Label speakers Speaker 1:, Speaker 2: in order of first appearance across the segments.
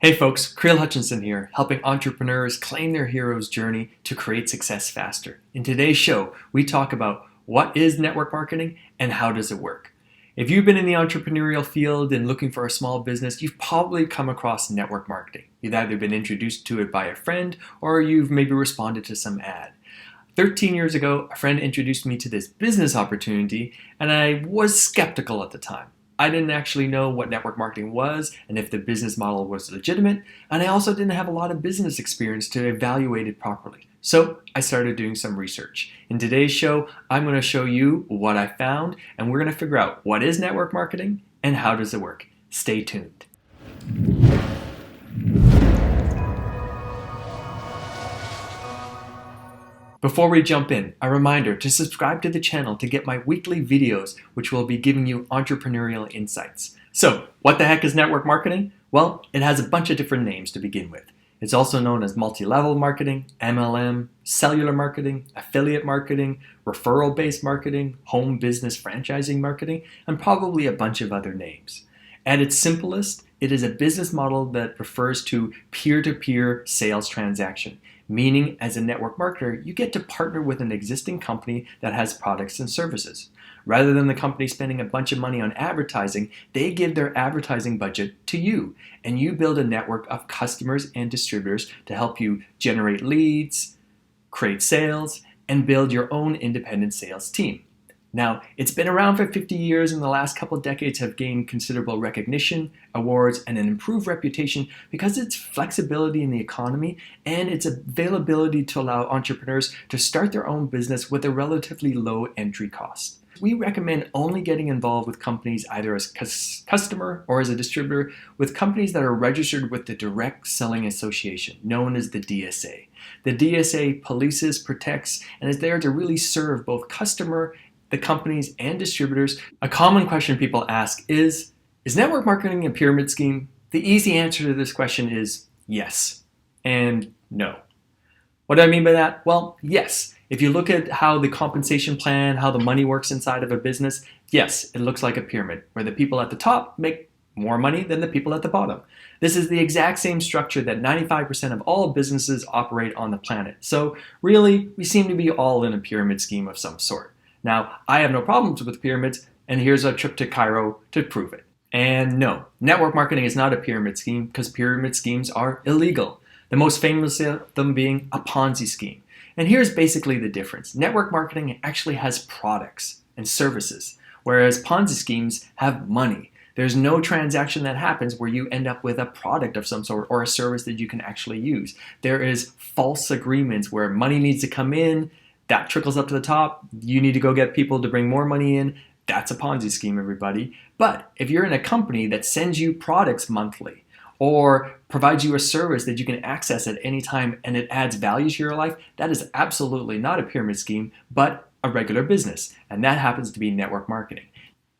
Speaker 1: Hey folks, Creel Hutchinson here, helping entrepreneurs claim their hero's journey to create success faster. In today's show, we talk about what is network marketing and how does it work. If you've been in the entrepreneurial field and looking for a small business, you've probably come across network marketing. You've either been introduced to it by a friend or you've maybe responded to some ad. 13 years ago, a friend introduced me to this business opportunity and I was skeptical at the time. I didn't actually know what network marketing was and if the business model was legitimate, and I also didn't have a lot of business experience to evaluate it properly. So I started doing some research. In today's show, I'm going to show you what I found, and we're going to figure out what is network marketing and how does it work. Stay tuned. Before we jump in, a reminder to subscribe to the channel to get my weekly videos, which will be giving you entrepreneurial insights. So, what the heck is network marketing? Well, it has a bunch of different names to begin with. It's also known as multi-level marketing, MLM, cellular marketing, affiliate marketing, referral-based marketing, home business franchising marketing, and probably a bunch of other names. At its simplest, it is a business model that refers to peer-to-peer sales transaction. Meaning, as a network marketer, you get to partner with an existing company that has products and services. Rather than the company spending a bunch of money on advertising, they give their advertising budget to you, and you build a network of customers and distributors to help you generate leads, create sales, and build your own independent sales team. Now, it's been around for 50 years and the last couple of decades have gained considerable recognition, awards, and an improved reputation because of its flexibility in the economy and its availability to allow entrepreneurs to start their own business with a relatively low entry cost. We recommend only getting involved with companies either as customer or as a distributor with companies that are registered with the Direct Selling Association, known as the DSA. The DSA polices, protects, and is there to really serve both the companies and distributors. A common question people ask is network marketing a pyramid scheme? The easy answer to this question is yes and no. What do I mean by that? Well, yes. If you look at how the compensation plan, how the money works inside of a business, yes, it looks like a pyramid where the people at the top make more money than the people at the bottom. This is the exact same structure that 95% of all businesses operate on the planet. So really, we seem to be all in a pyramid scheme of some sort. Now, I have no problems with pyramids, and here's a trip to Cairo to prove it. And no, network marketing is not a pyramid scheme because pyramid schemes are illegal. The most famous of them being a Ponzi scheme. And here's basically the difference. Network marketing actually has products and services, whereas Ponzi schemes have money. There's no transaction that happens where you end up with a product of some sort or a service that you can actually use. There is false agreements where money needs to come in, that trickles up to the top. You need to go get people to bring more money in. That's a Ponzi scheme, everybody. But if you're in a company that sends you products monthly or provides you a service that you can access at any time and it adds value to your life, that is absolutely not a pyramid scheme, but a regular business. And that happens to be network marketing.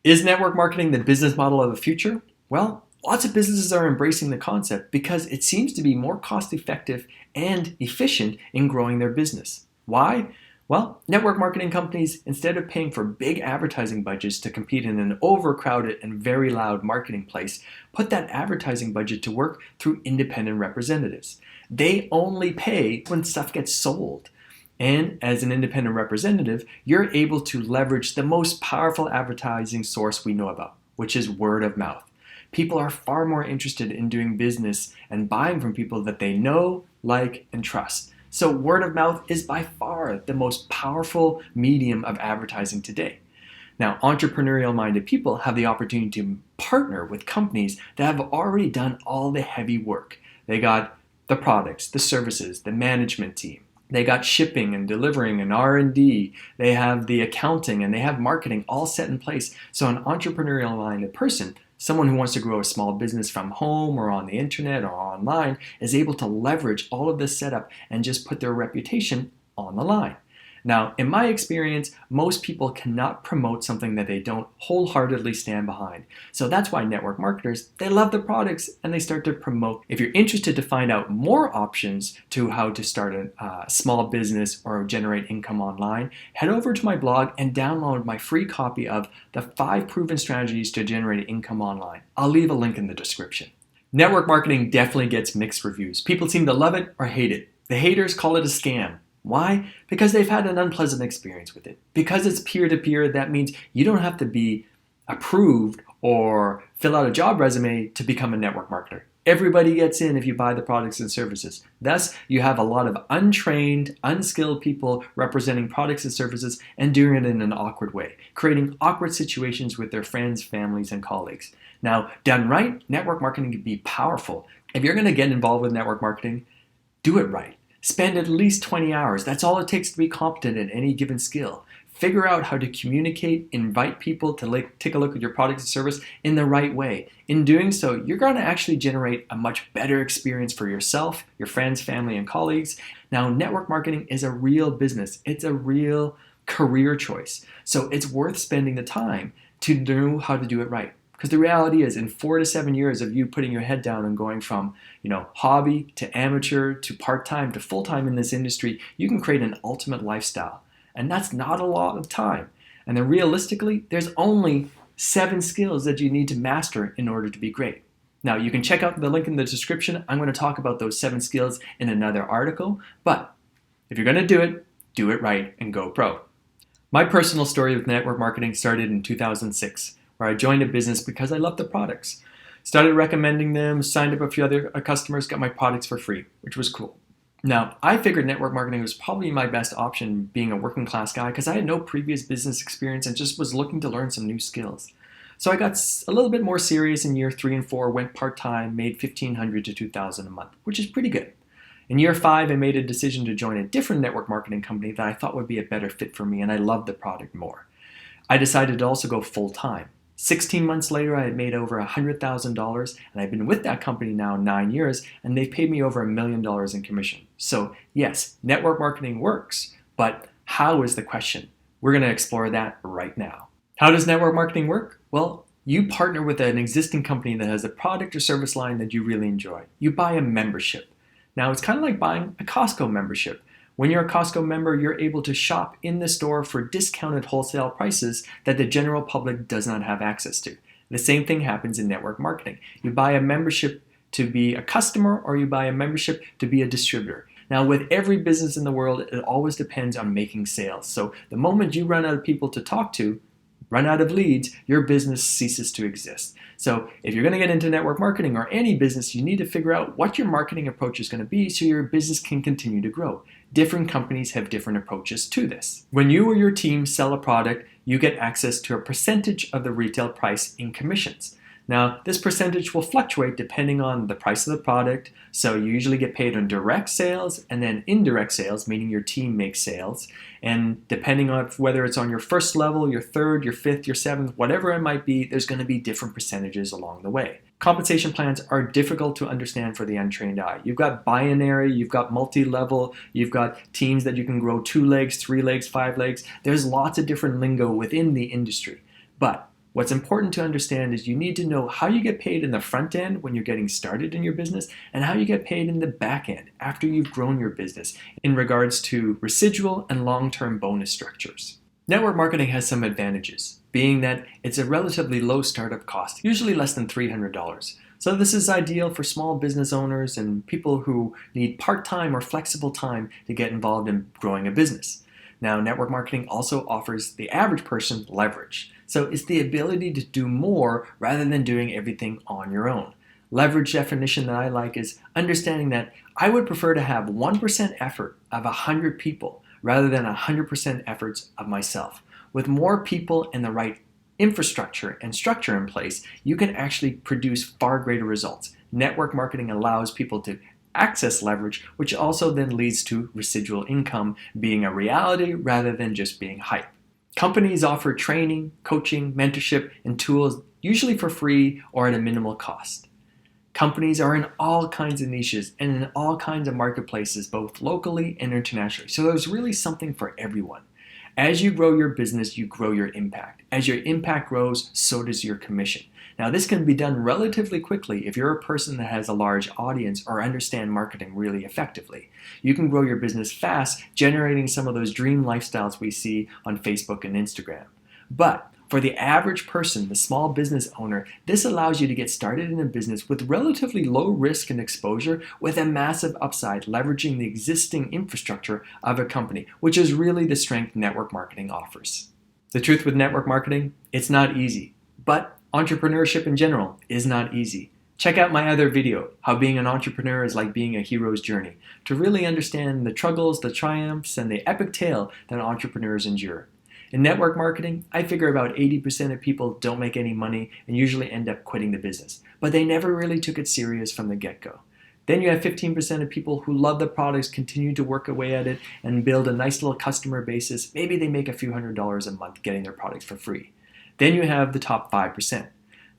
Speaker 1: Is network marketing the business model of the future? Well, lots of businesses are embracing the concept because it seems to be more cost effective and efficient in growing their business. Why? Well, network marketing companies, instead of paying for big advertising budgets to compete in an overcrowded and very loud marketing place, put that advertising budget to work through independent representatives. They only pay when stuff gets sold. And as an independent representative, you're able to leverage the most powerful advertising source we know about, which is word of mouth. People are far more interested in doing business and buying from people that they know, like, and trust. So word of mouth is by far the most powerful medium of advertising today. Now, entrepreneurial-minded people have the opportunity to partner with companies that have already done all the heavy work. They got the products, the services, the management team. They got shipping and delivering and R&D. They have the accounting and they have marketing all set in place. So an entrepreneurial-minded person, someone who wants to grow a small business from home or on the internet or online, is able to leverage all of this setup and just put their reputation on the line. Now, in my experience, most people cannot promote something that they don't wholeheartedly stand behind. So that's why network marketers, they love the products and they start to promote. If you're interested to find out more options to how to start a small business or generate income online, head over to my blog and download my free copy of the 5 Proven Strategies to Generate Income Online. I'll leave a link in the description. Network marketing definitely gets mixed reviews. People seem to love it or hate it. The haters call it a scam. Why? Because they've had an unpleasant experience with it. Because it's peer-to-peer, that means you don't have to be approved or fill out a job resume to become a network marketer. Everybody gets in if you buy the products and services. Thus, you have a lot of untrained, unskilled people representing products and services and doing it in an awkward way, creating awkward situations with their friends, families, and colleagues. Now, done right, network marketing can be powerful. If you're going to get involved with network marketing, do it right. Spend at least 20 hours. That's all it takes to be competent in any given skill. Figure out how to communicate, invite people to take a look at your product and service in the right way. In doing so, you're going to actually generate a much better experience for yourself, your friends, family, and colleagues. Now, network marketing is a real business. It's a real career choice. So it's worth spending the time to know how to do it right. Because the reality is, in 4 to 7 years of you putting your head down and going from, hobby to amateur to part-time to full-time in this industry, you can create an ultimate lifestyle. And that's not a lot of time. And then realistically, there's only 7 skills that you need to master in order to be great. Now, you can check out the link in the description. I'm going to talk about those 7 skills in another article. But if you're going to do it right and go pro. My personal story with network marketing started in 2006, where I joined a business because I loved the products. Started recommending them, signed up a few other customers, got my products for free, which was cool. Now, I figured network marketing was probably my best option being a working class guy because I had no previous business experience and just was looking to learn some new skills. So I got a little bit more serious in year 3 and 4, went part-time, made $1,500 to $2,000 a month, which is pretty good. In year 5, I made a decision to join a different network marketing company that I thought would be a better fit for me, and I loved the product more. I decided to also go full-time. 16 months later, I had made over $100,000, and I've been with that company now 9 years, and they've paid me over $1 million in commission. So yes, network marketing works, but how is the question? We're going to explore that right now. How does network marketing work? Well, you partner with an existing company that has a product or service line that you really enjoy. You buy a membership. Now, it's kind of like buying a Costco membership. When you're a Costco member, you're able to shop in the store for discounted wholesale prices that the general public does not have access to. The same thing happens in network marketing. You buy a membership to be a customer or you buy a membership to be a distributor. Now, with every business in the world, it always depends on making sales. So the moment you run out of people to talk to, run out of leads, your business ceases to exist. So if you're going to get into network marketing or any business, you need to figure out what your marketing approach is going to be so your business can continue to grow. Different companies have different approaches to this. When you or your team sell a product, you get access to a percentage of the retail price in commissions. Now, this percentage will fluctuate depending on the price of the product, so you usually get paid on direct sales and then indirect sales, meaning your team makes sales, and depending on whether it's on your first level, your third, your fifth, your seventh, whatever it might be, there's going to be different percentages along the way. Compensation plans are difficult to understand for the untrained eye. You've got binary, you've got multi-level, you've got teams that you can grow 2 legs, 3 legs, 5 legs. There's lots of different lingo within the industry, but what's important to understand is you need to know how you get paid in the front end when you're getting started in your business and how you get paid in the back end after you've grown your business in regards to residual and long-term bonus structures. Network marketing has some advantages, being that it's a relatively low startup cost, usually less than $300. So this is ideal for small business owners and people who need part-time or flexible time to get involved in growing a business. Now, network marketing also offers the average person leverage. So it's the ability to do more rather than doing everything on your own. Leverage definition that I like is understanding that I would prefer to have 1% effort of 100 people rather than 100% efforts of myself. With more people and the right infrastructure and structure in place, you can actually produce far greater results. Network marketing allows people to access leverage, which also then leads to residual income being a reality rather than just being hype. Companies offer training, coaching, mentorship, and tools usually for free or at a minimal cost. Companies are in all kinds of niches and in all kinds of marketplaces, both locally and internationally. So there's really something for everyone. As you grow your business, you grow your impact. As your impact grows, so does your commission. Now, this can be done relatively quickly if you're a person that has a large audience or understand marketing really effectively. You can grow your business fast, generating some of those dream lifestyles we see on Facebook and Instagram. But For the average person, the small business owner, this allows you to get started in a business with relatively low risk and exposure with a massive upside, leveraging the existing infrastructure of a company, which is really the strength network marketing offers. The truth with network marketing, it's not easy, but entrepreneurship in general is not easy. Check out my other video, How Being an Entrepreneur is Like Being a Hero's Journey, to really understand the struggles, the triumphs, and the epic tale that entrepreneurs endure. In network marketing, I figure about 80% of people don't make any money and usually end up quitting the business, but they never really took it serious from the get-go. Then you have 15% of people who love the products, continue to work away at it, and build a nice little customer basis. Maybe they make a few $100s a month getting their products for free. Then you have the top 5%.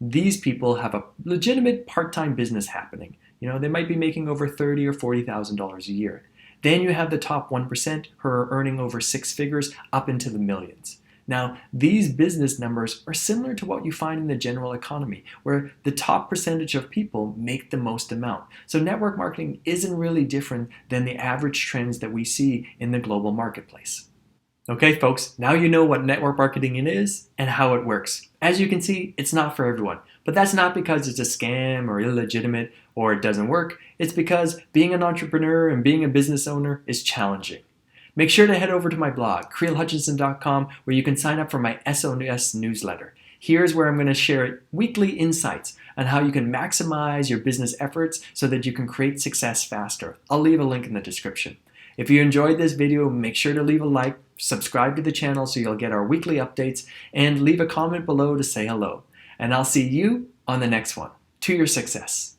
Speaker 1: These people have a legitimate part-time business happening. They might be making over $30,000 or $40,000 a year. Then you have the top 1% who are earning over six figures up into the millions. Now, these business numbers are similar to what you find in the general economy, where the top percentage of people make the most amount. So network marketing isn't really different than the average trends that we see in the global marketplace. Okay, folks, now you know what network marketing is and how it works. As you can see, it's not for everyone, but that's not because it's a scam or illegitimate or it doesn't work. It's because being an entrepreneur and being a business owner is challenging. Make sure to head over to my blog, creelhutchinson.com, where you can sign up for my SOS newsletter. Here's where I'm going to share weekly insights on how you can maximize your business efforts so that you can create success faster. I'll leave a link in the description. If you enjoyed this video, make sure to leave a like, subscribe to the channel so you'll get our weekly updates, and leave a comment below to say hello. And I'll see you on the next one. To your success.